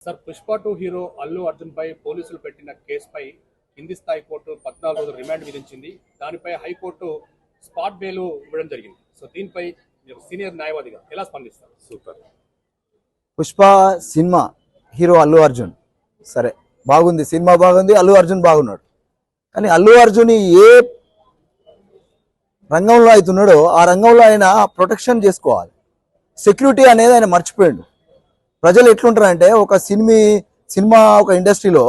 Sir Pushpa 2 hero Allu Arjun పై పోలీసులు పెట్టిన కేసుపై కింది స్థాయి కోర్టు 14 రోజులు రిమాండ్ విధించింది. దానిపై హైకోర్టు స్పాట్ బెయిల్ ఇవ్వడం జరిగింది. సో దీనిపై సీనియర్ న్యాయవాదిగా ఎలా స్పందిస్తారు? Super. Pushpa cinema hero Allu Arjun సరే బాగుంది, సినిమా బాగుంది, అల్లు అర్జున్ బాగున్నాడు. కానీ అల్లు అర్జున్ ఏ రంగంలో అవుతున్నాడో ఆ రంగంలో ఆయన ప్రొటెక్షన్ చేసుకోవాలి. సెక్యూరిటీ అనేది ఆయన మర్చిపోయాడు. ప్రజలు ఎట్లుంటారంటే ఒక సినిమా ఒక ఇండస్ట్రీలో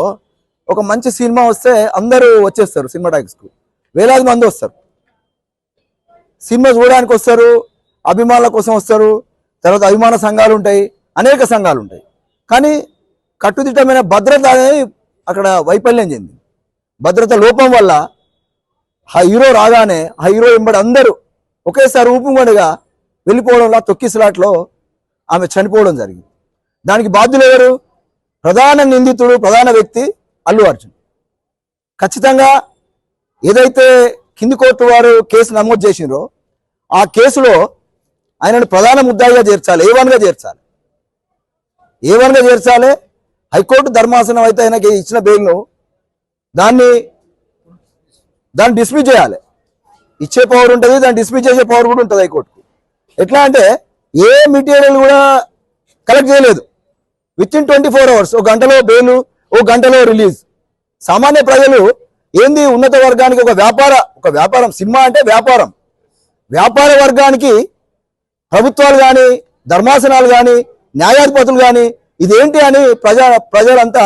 ఒక మంచి సినిమా వస్తే అందరూ వచ్చేస్తారు సినిమా టాకీస్కు, వేలాది మంది వస్తారు. సినిమా చూడడానికి వస్తారు, అభిమానుల కోసం వస్తారు. తర్వాత అభిమాన సంఘాలు ఉంటాయి, అనేక సంఘాలు ఉంటాయి. కానీ కట్టుదిట్టమైన భద్రత అనేది అక్కడ వైఫల్యం చెందింది. భద్రత లోపం వల్ల ఆ హీరో రాగానే ఆ హీరో వెంబడి అందరూ ఒకేసారి ఊపుమడిగా వెళ్ళిపోవడంలో తొక్కిసలాట్లో ఆమె చనిపోవడం జరిగింది. దానికి బాధ్యులు ఎవరు? ప్రధాన నిందితుడు, ప్రధాన వ్యక్తి అల్లు అర్జున్. ఖచ్చితంగా ఏదైతే కింది కోర్టు వారు కేసు నమోదు చేసినారో ఆ కేసులో ఆయనను ప్రధాన ముద్దాయిగా చేర్చాలి, ఏవన్గా చేర్చాలి. హైకోర్టు ధర్మాసనం అయితే ఆయనకి ఇచ్చిన బెయిల్ను దాన్ని డిస్మిస్ చేయాలి. ఇచ్చే పవర్ ఉంటుంది, దాన్ని డిస్మిస్ చేసే పవర్ కూడా ఉంటుంది హైకోర్టుకు. ఎట్లా అంటే ఏ మెటీరియల్ కూడా కలెక్ట్ చేయలేదు. విత్ ఇన్ 24 hours ఒక గంటలో బెయిల్, ఒక గంటలో రిలీజ్. సామాన్య ప్రజలు ఏంది ఉన్నత వర్గానికి ఒక వ్యాపారం సినిమా అంటే వ్యాపార వర్గానికి ప్రభుత్వాలు కానీ ధర్మాసనాలు కానీ న్యాయాధిపతులు కానీ ఇదేంటి అని ప్రజలంతా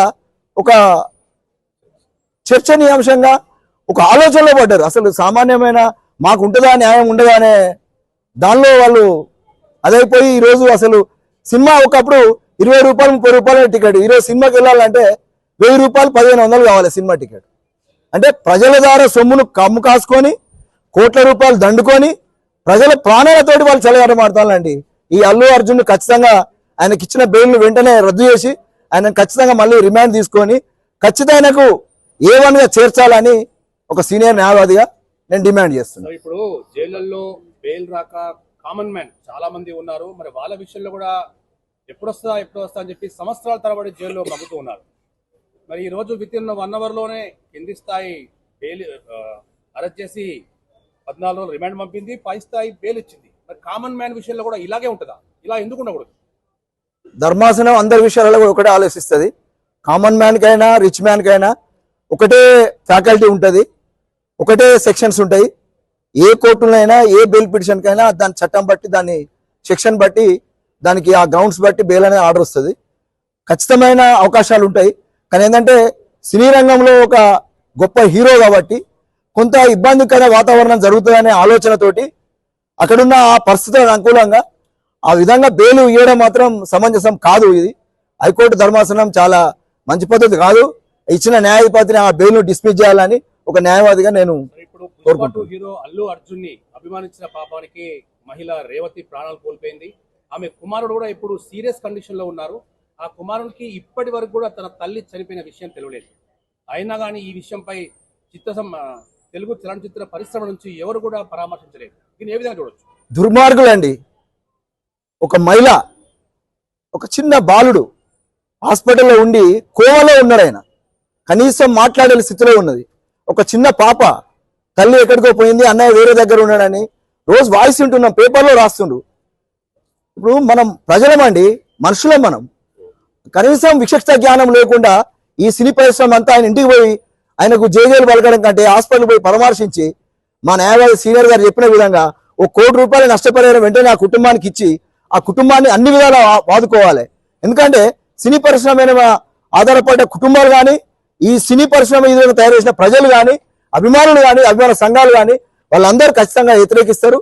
ఒక చర్చనీయాంశంగా ఒక ఆలోచనలో పడ్డారు. అసలు సామాన్యమైన మాకు ఉంటుందా, న్యాయం ఉండదా అనే దానిలో వాళ్ళు అదైపోయి ఈరోజు అసలు సినిమా ఒకప్పుడు 20 రూపాయలు 30 రూపాయల టికెట్, ఈరోజు సినిమాకి వెళ్ళాలంటే 1000 రూపాయలు 1500 కావాలి సినిమా టికెట్. అంటే ప్రజల ద్వారా సొమ్మును కమ్ము కాసుకొని కోట్ల రూపాయలు దండుకొని ప్రజల ప్రాణాలతోటి వాళ్ళు చెలగాటమాడతానండి. ఈ అల్లు అర్జున్ ఖచ్చితంగా ఆయనకి ఇచ్చిన బెయిల్ను వెంటనే రద్దు చేసి ఆయన ఖచ్చితంగా మళ్ళీ రిమాండ్ తీసుకొని ఖచ్చితంగా ఆయనకు ఏవన్గా చేర్చాలని ఒక సీనియర్ న్యాయవాదిగా నేను డిమాండ్ చేస్తున్నాను. ఇప్పుడు జైళ్లలో బెయిల్ రాక కామన్ మ్యాన్ చాలా మంది ఉన్నారు. మరి వాళ్ళ విషయంలో కూడా ఎప్పుడు వస్తా అని చెప్పి సంవత్సరాల తరబడి జైల్లో మగ్గుతూ ఉన్నారు. మరి ఈ రోజు విత్ ఇన్ 1 hour లోనే కింది స్థాయి బెయిల్ అరెస్ట్ చేసి 14 రోజులు రిమాండ్ పంపింది, పై స్థాయి బెయిల్ ఇచ్చింది. మరి కామన్ మ్యాన్ విషయంలో కూడా ఇలాగే ఉంటుందా? ఇలా ఎందుకు ఉండకూడదు? ధర్మాసనం అందరి విషయాలలో కూడా ఒకటే ఆలోచిస్తుంది. కామన్ మ్యాన్కైనా రిచ్ మ్యాన్కైనా ఒకటే ఫ్యాకల్టీ ఉంటుంది, ఒకటే సెక్షన్స్ ఉంటాయి. ఏ కోర్టులైనా ఏ బెయిల్ పిటిషన్కైనా దాని చట్టం బట్టి, దాని సెక్షన్ బట్టి, దానికి ఆ గ్రౌండ్స్ బట్టి బెయిల్ అనే ఆర్డర్ వస్తుంది. ఖచ్చితమైన అవకాశాలు ఉంటాయి. కానీ ఏంటంటే సినీ రంగంలో ఒక గొప్ప హీరో కాబట్టి కొంత ఇబ్బందికర వాతావరణం జరుగుతుందనే ఆలోచనతోటి అక్కడున్న ఆ పరిస్థితులకు అనుకూలంగా ఆ విధంగా బెయిల్ ఇవ్వడం మాత్రం సమంజసం కాదు. ఇది హైకోర్టు ధర్మాసనం చాలా మంచి పద్ధతి కాదు. ఇచ్చిన న్యాయధిపతిని ఆ బెయిల్ను డిస్మిస్ చేయాలని ఒక న్యాయవాదిగా నేను కోరుకుంటున్నాను. హీరో అల్లు అర్జున్ ని అభిమానించిన పాపానికి మహిళ రేవతి ప్రాణాలు కోల్పోయింది. ఆమె కుమారుడు కూడా ఇప్పుడు సీరియస్ కండిషన్ లో ఉన్నారు. ఆ కుమారునికి ఇప్పటి వరకు కూడా తన తల్లి చనిపోయిన విషయం తెలియలేదు. అయినా కానీ ఈ విషయంపై తెలుగు చలనచిత్ర పరిశ్రమ నుంచి ఎవరు కూడా పరామర్శించలేదు. దీన్ని ఏ విధంగా చూడొచ్చు? దుర్మార్గులండి. ఒక మహిళ, ఒక చిన్న బాలుడు హాస్పిటల్లో ఉండి కోవలో ఉన్నాడు. ఆయన కనీసం మాట్లాడే స్థితిలో ఉన్నది. ఒక చిన్న పాప తల్లి ఎక్కడికో పోయింది, అన్నయ్య వేరే దగ్గర ఉన్నాడని రోజు వాయిస్ వింటున్నాం, పేపర్లో రాస్తుండ్రు. ఇప్పుడు మనం ప్రజలమండి, మనుషులం. మనం కనీసం విచక్షణ జ్ఞానం లేకుండా ఈ సినీ పరిశ్రమ అంతా ఆయన ఇంటికి పోయి ఆయనకు జేజేలు పలకడం కంటే హాస్పిటల్ పోయి పరామర్శించి మా న్యాయవాది సీనియర్ గారు చెప్పిన విధంగా ఒక 1 కోటి రూపాయలు నష్టపరిహారం వెంటనే ఆ కుటుంబానికి ఇచ్చి ఆ కుటుంబాన్ని అన్ని విధాలా వాదుకోవాలి. ఎందుకంటే సినీ పరిశ్రమ మీద ఆధారపడ్డ కుటుంబాలు కానీ, ఈ సినీ పరిశ్రమ ఈ విధంగా తయారు చేసిన ప్రజలు కానీ, అభిమానులు కానీ, అభిమాన సంఘాలు కానీ వాళ్ళందరూ ఖచ్చితంగా వ్యతిరేకిస్తారు.